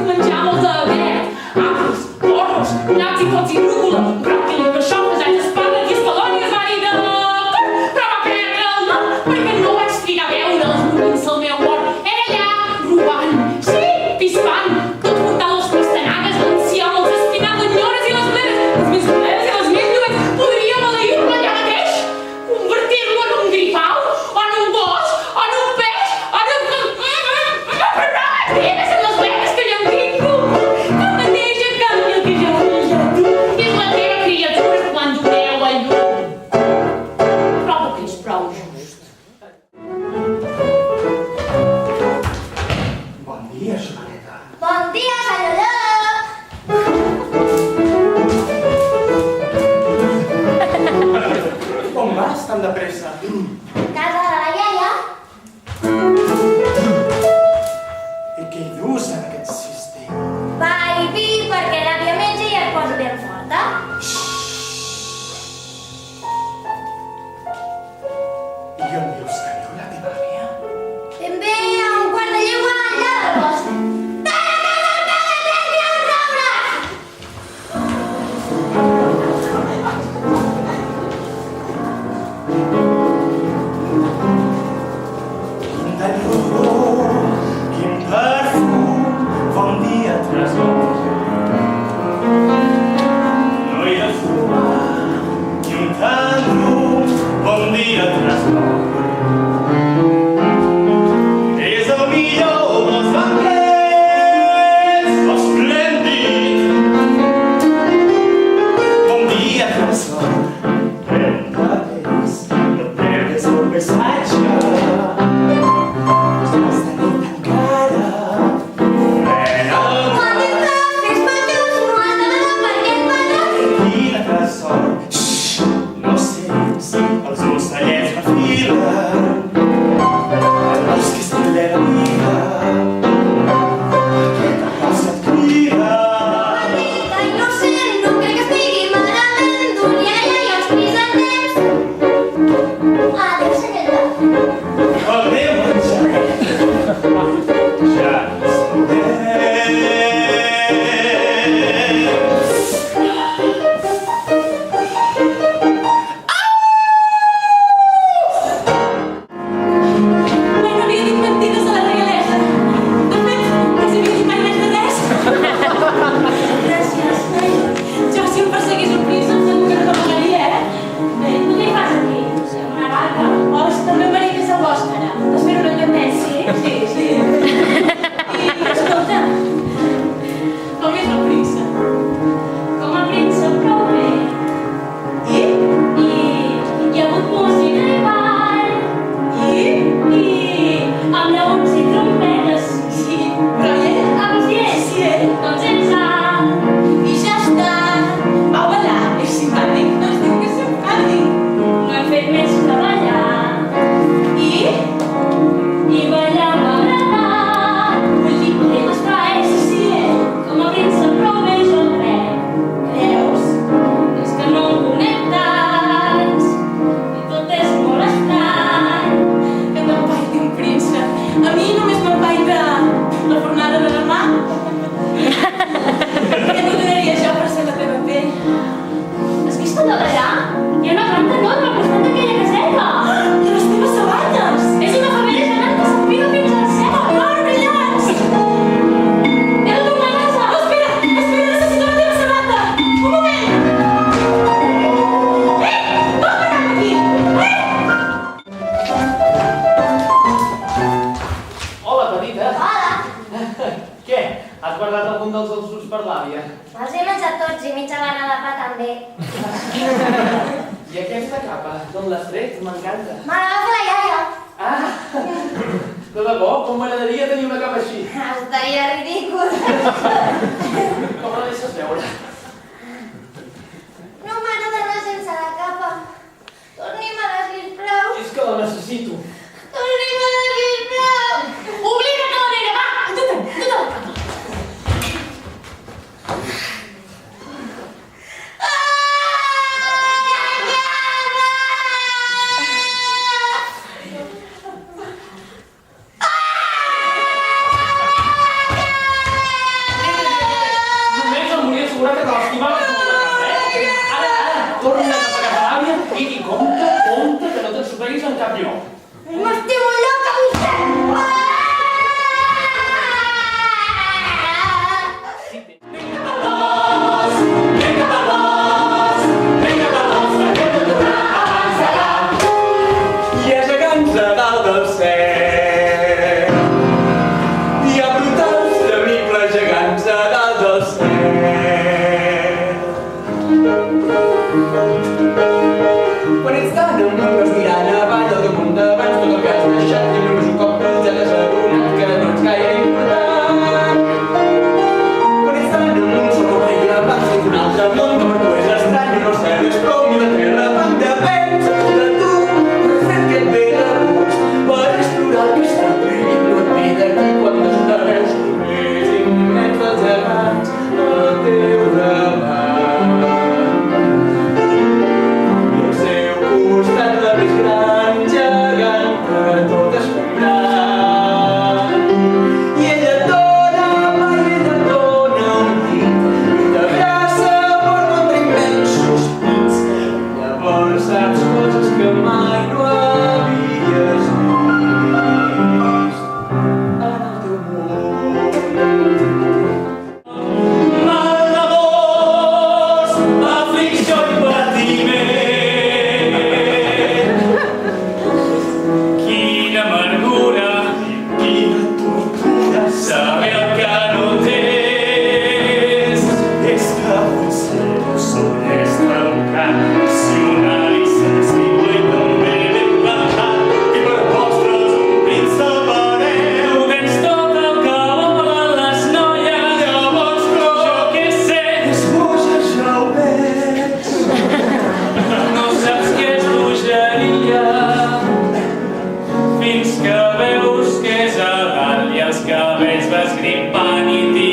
que menjar molt de verd. Apis, porros, naps i cots i rúcula, bròquili, carxofes, alls espàrrecs i escalònies, va dir de... Però va perdre el nom perquè no vaig trigar a veure'ls morint-se al meu hort. Era allà, robant, sí, pispant, tot portant les pastanagues, l'enciam, els espinacs, les nyores i les bledes, les més bledes i les més lluents. Podria maleir-me allà mateix, convertir-lo en un gripau, o en un gos, o en un peix, o en un... Digues amb les bledes que jo em tinc, tanmateix a canvi el que jo vull a tu és la teva criatura quan doneu a llum. Trobo que és prou just. Bon dia, Joaneta. Bon dia, Saludó! On vas tan de pressa? Casa de la iaia? I què hi dus en aquest cistell? Pa i vi perquè l'àvia menja i es posa ben forta. I on dius que viu la teva àvia? Ben bé a un quart de llegua al llarg del bosc. Quin talló, quin perfum, bon dia tresor. No hi ha de fumar, quin tendrum, bon dia tresor. És el millor dels banquets, esplèndid. Bon dia tresor, pren papers, no perdes el missatge. No sents els ocellets refilen, el bosc és ple de vida, aquesta cosa et crida. Petita, innocent, no crec que estigui malament. Núria i els crisantens. Adéu, senyora. Adéu, Angelet. Ja ens veurem. Mai no havia dit mentides a la reialesa. De fet, no els havia dit mai res de res. Gràcies. Jo si em perseguís un príncep segur que no t'amagaria, Bé, tu què hi fas aquí? Una vaca. Oh, si també el marit és al bosc, ara. Espero una encantet, sí? Sí. I escolta, com és el príncep? Com el príncep, prou bé. I hi ha hagut música i ball. I amb lleons i trompetes. Sí, però ell? Ah, doncs hi és. Sí, ell? Doncs ells I ja està. Va ballar, és simpàtic. No es diu que és simpàtic. No hem fet més que ballar. I ballar m'agrada. Vull dir, ell es fa, sí, ell. Com a príncep prou bé jo el crec. Creus? És que no el conec tants. I tot és molt estrany. Que m'empaiti un príncep. A mi només m'empaita la fornada de demà. Què t'ho donaria jo per ser la teva pell? Has vist allò d'allà? Hi ha una planta enorme al costat d'aquella caseta. I les teves sabates. És una femella gegant que s'enfila fins al cel. Oh, brillants! He de tornar a casa. Oh, espera, necessito la teva sabata. Un moment. Va parar aquí. Hola, petita. Hola. Què? Has guardat algun dels ossos per l'àvia? Els he menjat tots i mitja gana de pa també. I aquesta capa, d'on l'has tret? M'encanta. Me la va fer la iaia. Ah! De debò, com m'agradaria tenir una capa així. Estaria ridícul. Com la deixes veure? No m'agrada anar sense la capa. Torni-me-la, sisplau. És que la necessito. Torni-me-la, sisplau. Oblida't a la nena, va! Endú-te'n la capa. escripant i